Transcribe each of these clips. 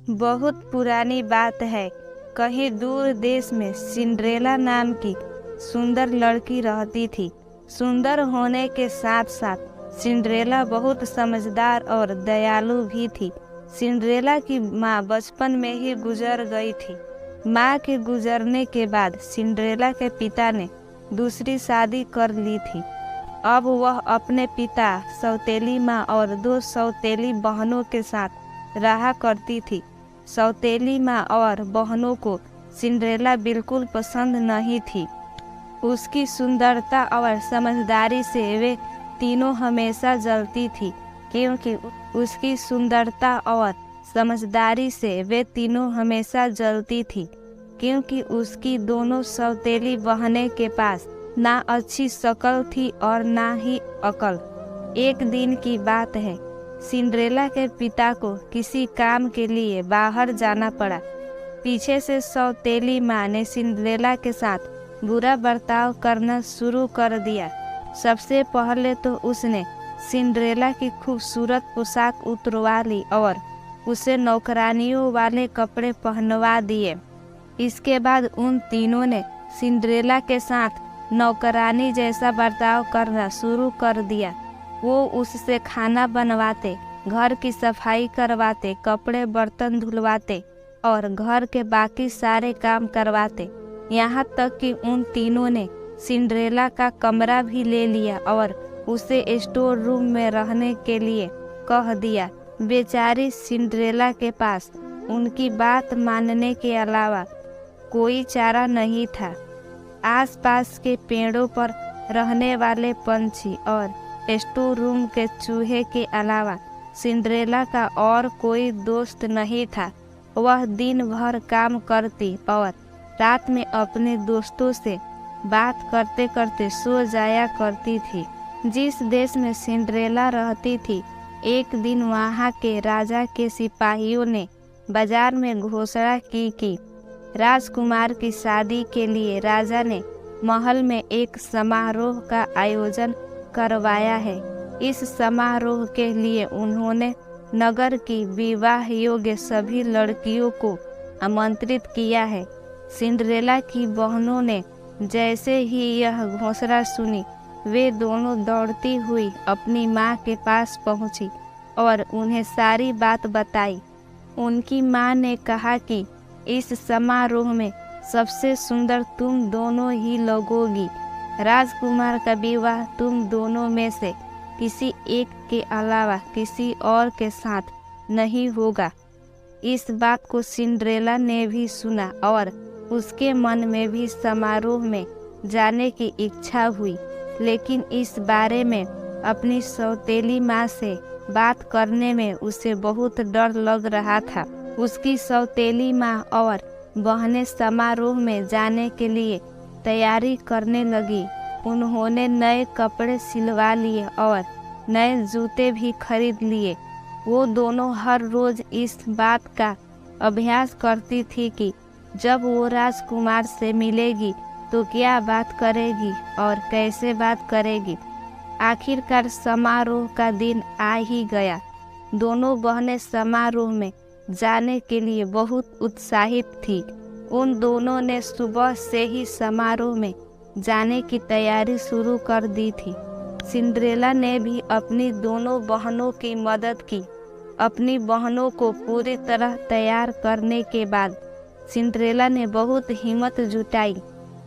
बहुत पुरानी बात है। कहीं दूर देश में सिंड्रेला नाम की सुंदर लड़की रहती थी। सुंदर होने के साथ साथ सिंड्रेला बहुत समझदार और दयालु भी थी। सिंड्रेला की माँ बचपन में ही गुजर गई थी। माँ के गुजरने के बाद सिंड्रेला के पिता ने दूसरी शादी कर ली थी। अब वह अपने पिता, सौतेली माँ और 2 सौतेली बहनों के साथ रहा करती थी। सौतेली माँ और बहनों को सिंड्रेला बिल्कुल पसंद नहीं थी। उसकी सुंदरता और समझदारी से वे तीनों हमेशा जलती थी, क्योंकि उसकी सुंदरता और समझदारी से वे तीनों हमेशा जलती थी क्योंकि उसकी दोनों सौतेली बहनें के पास ना अच्छी शक्ल थी और ना ही अकल। एक दिन की बात है, सिंड्रेला के पिता को किसी काम के लिए बाहर जाना पड़ा। पीछे से सौतेली माँ ने सिंड्रेला के साथ बुरा बर्ताव करना शुरू कर दिया। सबसे पहले तो उसने सिंड्रेला की खूबसूरत पोशाक उतरवा ली और उसे नौकरानियों वाले कपड़े पहनवा दिए। इसके बाद उन तीनों ने सिंड्रेला के साथ नौकरानी जैसा बर्ताव करना शुरू कर दिया। वो उससे खाना बनवाते, घर की सफाई करवाते, कपड़े बर्तन धुलवाते और घर के बाकी सारे काम करवाते। यहाँ तक कि उन तीनों ने सिंड्रेला का कमरा भी ले लिया और उसे स्टोर रूम में रहने के लिए कह दिया। बेचारी सिंड्रेला के पास उनकी बात मानने के अलावा कोई चारा नहीं था। आसपास के पेड़ों पर रहने वाले पंछी और स्टोर रूम के चूहे के अलावा सिंड्रेला का और कोई दोस्त नहीं था। वह दिन भर काम करती और रात में अपने दोस्तों से बात करते करते सो जाया करती थी। जिस देश में सिंड्रेला रहती थी, एक दिन वहाँ के राजा के सिपाहियों ने बाजार में घोषणा की कि राजकुमार की शादी के लिए राजा ने महल में एक समारोह का आयोजन करवाया है। इस समारोह के लिए उन्होंने नगर की विवाह योग्य सभी लड़कियों को आमंत्रित किया है। सिंड्रेला की बहनों ने जैसे ही यह घोषणा सुनी, वे दोनों दौड़ती हुई अपनी माँ के पास पहुँची और उन्हें सारी बात बताई। उनकी माँ ने कहा कि इस समारोह में सबसे सुंदर तुम दोनों ही लगोगी। राजकुमार का विवाह तुम दोनों में से किसी एक के अलावा किसी और के साथ नहीं होगा। इस बात को सिंड्रेला ने भी सुना और उसके मन में भी समारोह में जाने की इच्छा हुई, लेकिन इस बारे में अपनी सौतेली माँ से बात करने में उसे बहुत डर लग रहा था। उसकी सौतेली माँ और बहनें समारोह में जाने के लिए तैयारी करने लगी। उन्होंने नए कपड़े सिलवा लिए और नए जूते भी खरीद लिए। वो दोनों हर रोज इस बात का अभ्यास करती थी कि जब वो राजकुमार से मिलेगी तो क्या बात करेगी और कैसे बात करेगी। आखिरकार समारोह का दिन आ ही गया। दोनों बहनें समारोह में जाने के लिए बहुत उत्साहित थी। उन दोनों ने सुबह से ही समारोह में जाने की तैयारी शुरू कर दी थी। सिंड्रेला ने भी अपनी दोनों बहनों की मदद की। अपनी बहनों को पूरी तरह तैयार करने के बाद सिंड्रेला ने बहुत हिम्मत जुटाई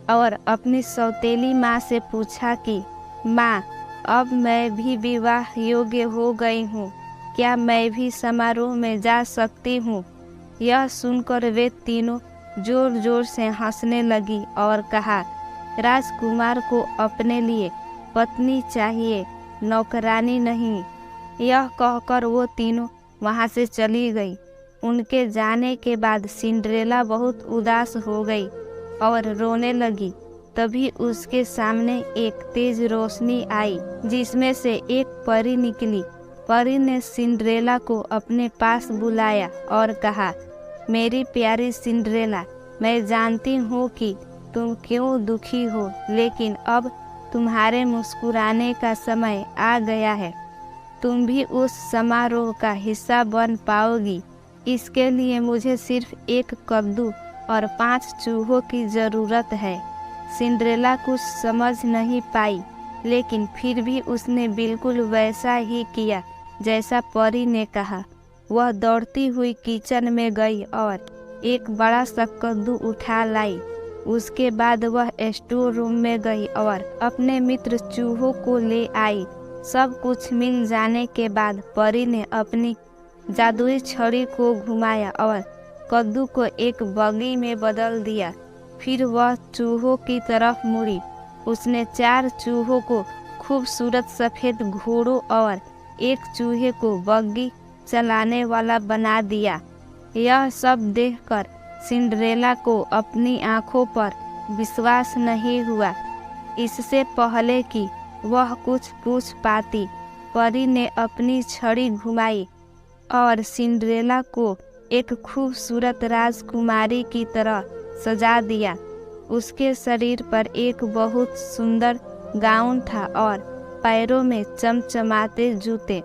और अपनी सौतेली माँ से पूछा कि माँ, अब मैं भी विवाह योग्य हो गई हूँ, क्या मैं भी समारोह में जा सकती हूँ? यह सुनकर वे तीनों जोर जोर से हंसने लगी और कहा, राजकुमार को अपने लिए पत्नी चाहिए, नौकरानी नहीं। यह कहकर वो तीनों वहाँ से चली गई। उनके जाने के बाद सिंड्रेला बहुत उदास हो गई और रोने लगी। तभी उसके सामने एक तेज रोशनी आई जिसमें से एक परी निकली। परी ने सिंड्रेला को अपने पास बुलाया और कहा, मेरी प्यारी सिंड्रेला, मैं जानती हूँ कि तुम क्यों दुखी हो, लेकिन अब तुम्हारे मुस्कुराने का समय आ गया है। तुम भी उस समारोह का हिस्सा बन पाओगी। इसके लिए मुझे सिर्फ एक कद्दू और 5 चूहों की ज़रूरत है। सिंड्रेला कुछ समझ नहीं पाई, लेकिन फिर भी उसने बिल्कुल वैसा ही किया जैसा परी ने कहा। वह दौड़ती हुई किचन में गई और एक बड़ा सा कद्दू उठा लाई। उसके बाद वह स्टोर रूम में गई और अपने मित्र चूहों को ले आई। सब कुछ मिल जाने के बाद परी ने अपनी जादुई छड़ी को घुमाया और कद्दू को एक बगी में बदल दिया। फिर वह चूहों की तरफ मुड़ी। उसने 4 चूहों को खूबसूरत सफ़ेद घोड़ों और एक चूहे को बग्गी चलाने वाला बना दिया। यह सब देखकर सिंड्रेला को अपनी आंखों पर विश्वास नहीं हुआ। इससे पहले कि वह कुछ पूछ पाती, परी ने अपनी छड़ी घुमाई और सिंड्रेला को एक खूबसूरत राजकुमारी की तरह सजा दिया। उसके शरीर पर एक बहुत सुंदर गाउन था और पैरों में चमचमाते जूते।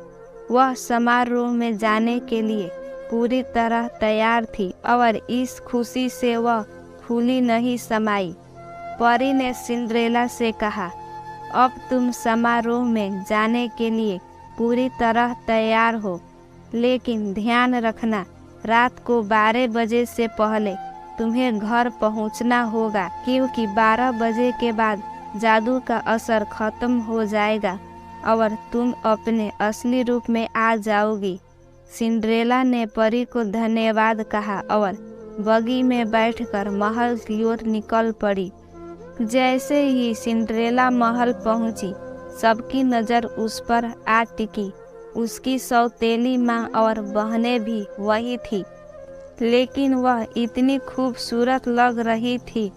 वह समारोह में जाने के लिए पूरी तरह तैयार थी और इस खुशी से वह फूली नहीं समाई। परी ने सिंड्रेला से कहा, अब तुम समारोह में जाने के लिए पूरी तरह तैयार हो, लेकिन ध्यान रखना रात को 12 बजे से पहले तुम्हें घर पहुंचना होगा, क्योंकि 12 बजे के बाद जादू का असर खत्म हो जाएगा और तुम अपने असली रूप में आ जाओगी। सिंड्रेला ने परी को धन्यवाद कहा और बगी में बैठकर महल की ओर निकल पड़ी। जैसे ही सिंड्रेला महल पहुंची, सबकी नज़र उस पर आ टिकी। उसकी सौतेली माँ और बहनें भी वही थी, लेकिन वह इतनी खूबसूरत लग रही थी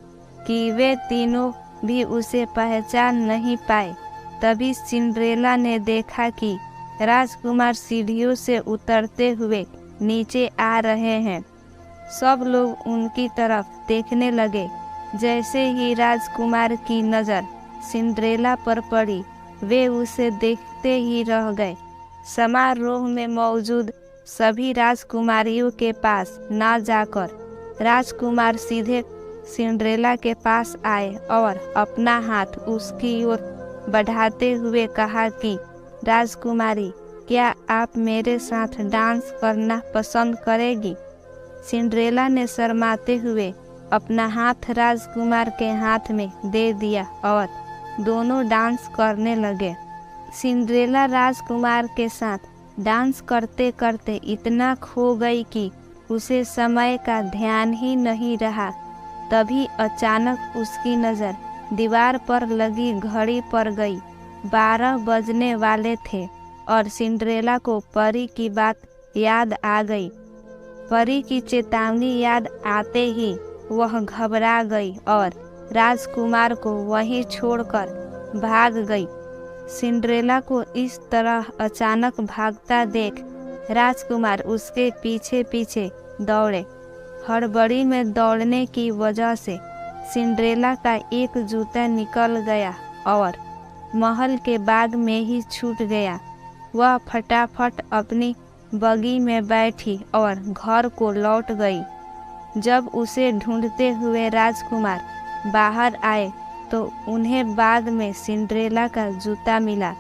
कि वे तीनों भी उसे पहचान नहीं पाए। तभी सिंड्रेला ने देखा कि राजकुमार सीढ़ियों से उतरते हुए नीचे आ रहे हैं। सब लोग उनकी तरफ देखने लगे। जैसे ही राजकुमार की नज़र सिंड्रेला पर पड़ी, वे उसे देखते ही रह गए। समारोह में मौजूद सभी राजकुमारियों के पास न जाकर राजकुमार सीधे सिंड्रेला के पास आए और अपना हाथ उसकी ओर बढ़ाते हुए कहा कि राजकुमारी, क्या आप मेरे साथ डांस करना पसंद करेगी? सिंड्रेला ने शर्माते हुए अपना हाथ राजकुमार के हाथ में दे दिया और दोनों डांस करने लगे। सिंड्रेला राजकुमार के साथ डांस करते करते इतना खो गई कि उसे समय का ध्यान ही नहीं रहा। तभी अचानक उसकी नज़र दीवार पर लगी घड़ी पर गई। 12 बजने वाले थे और सिंड्रेला को परी की बात याद आ गई। परी की चेतावनी याद आते ही वह घबरा गई और राजकुमार को वहीं छोड़कर भाग गई। सिंड्रेला को इस तरह अचानक भागता देख राजकुमार उसके पीछे पीछे दौड़े। हड़बड़ी में दौड़ने की वजह से सिंड्रेला का एक जूता निकल गया और महल के बाग में ही छूट गया। वह फटाफट अपनी बगी में बैठी और घर को लौट गई। जब उसे ढूंढते हुए राजकुमार बाहर आए तो उन्हें बाग में सिंड्रेला का जूता मिला।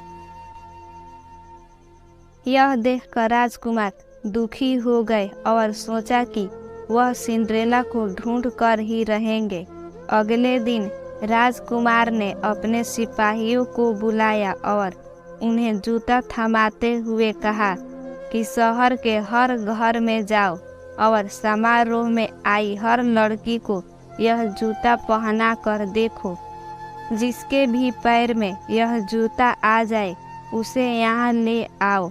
यह देखकर राजकुमार दुखी हो गए और सोचा कि वह सिंड्रेला को ढूंढ कर ही रहेंगे। अगले दिन राजकुमार ने अपने सिपाहियों को बुलाया और उन्हें जूता थमाते हुए कहा कि शहर के हर घर में जाओ और समारोह में आई हर लड़की को यह जूता पहना कर देखो। जिसके भी पैर में यह जूता आ जाए उसे यहाँ ले आओ।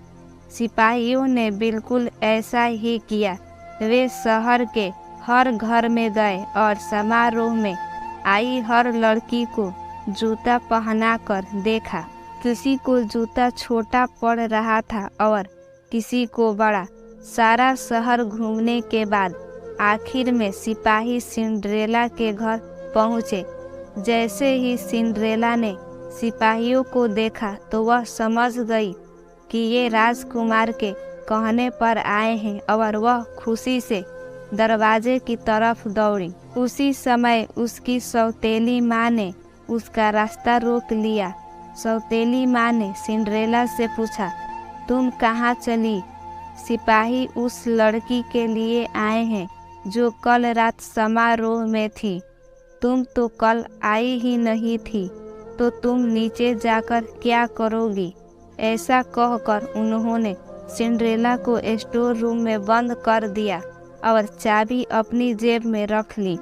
सिपाहियों ने बिल्कुल ऐसा ही किया। वे शहर के हर घर में गए और समारोह में आई हर लड़की को जूता पहना कर देखा। किसी को जूता छोटा पड़ रहा था और किसी को बड़ा। सारा शहर घूमने के बाद आखिर में सिपाही सिंड्रेला के घर पहुँचे। जैसे ही सिंड्रेला ने सिपाहियों को देखा तो वह समझ गई कि ये राजकुमार के कहने पर आए हैं और वह खुशी से दरवाजे की तरफ दौड़ी। उसी समय उसकी सौतेली माँ ने उसका रास्ता रोक लिया। सौतेली माँ ने सिंड्रेला से पूछा, तुम कहाँ चली? सिपाही उस लड़की के लिए आए हैं जो कल रात समारोह में थी। तुम तो कल आई ही नहीं थी, तो तुम नीचे जाकर क्या करोगी? ऐसा कहकर उन्होंने सिंड्रेला को स्टोर रूम में बंद कर दिया और चाबी अपनी जेब में रख ली।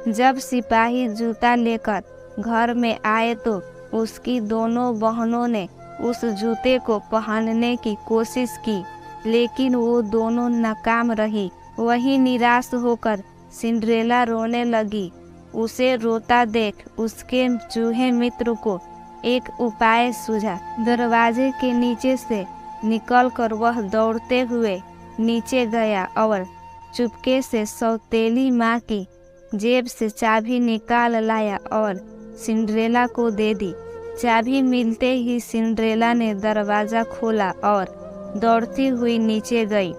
जब सिपाही जूता लेकर घर में आए तो उसकी दोनों बहनों ने उस जूते को पहनने की कोशिश की, लेकिन वो दोनों नाकाम रही। वही निराश होकर सिंड्रेला रोने लगी। उसे रोता देख उसके चूहे मित्र को एक उपाय सूझा। दरवाजे के नीचे से निकलकर वह दौड़ते हुए नीचे गया और चुपके से सौतेली माँ की जेब से चाबी निकाल लाया और सिंड्रेला को दे दी। चाबी मिलते ही सिंड्रेला ने दरवाज़ा खोला और दौड़ती हुई नीचे गई।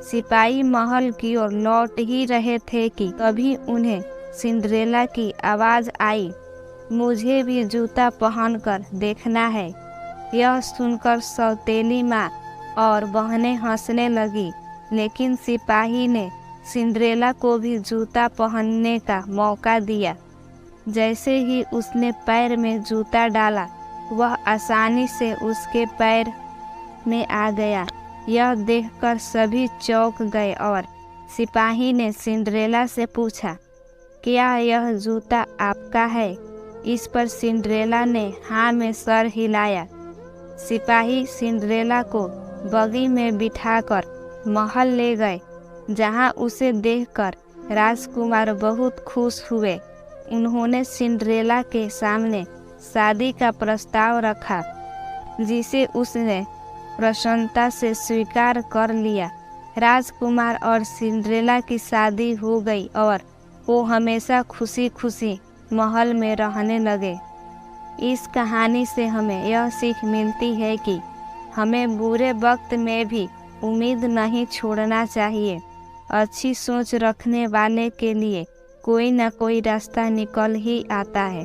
सिपाही महल की ओर लौट ही रहे थे कि तभी उन्हें सिंड्रेला की आवाज़ आई, मुझे भी जूता पहनकर देखना है। यह सुनकर सौतेली माँ और बहनें हंसने लगी, लेकिन सिपाही ने सिंड्रेला को भी जूता पहनने का मौका दिया। जैसे ही उसने पैर में जूता डाला, वह आसानी से उसके पैर में आ गया। यह देखकर सभी चौंक गए और सिपाही ने सिंड्रेला से पूछा, क्या यह जूता आपका है? इस पर सिंड्रेला ने हाँ में सर हिलाया। सिपाही सिंड्रेला को बगी में बिठाकर महल ले गए, जहाँ उसे देखकर राजकुमार बहुत खुश हुए। उन्होंने सिंड्रेला के सामने शादी का प्रस्ताव रखा, जिसे उसने प्रसन्नता से स्वीकार कर लिया। राजकुमार और सिंड्रेला की शादी हो गई और वो हमेशा खुशी खुशी महल में रहने लगे। इस कहानी से हमें यह सीख मिलती है कि हमें बुरे वक्त में भी उम्मीद नहीं छोड़ना चाहिए। अच्छी सोच रखने वाले के लिए कोई ना कोई रास्ता निकल ही आता है।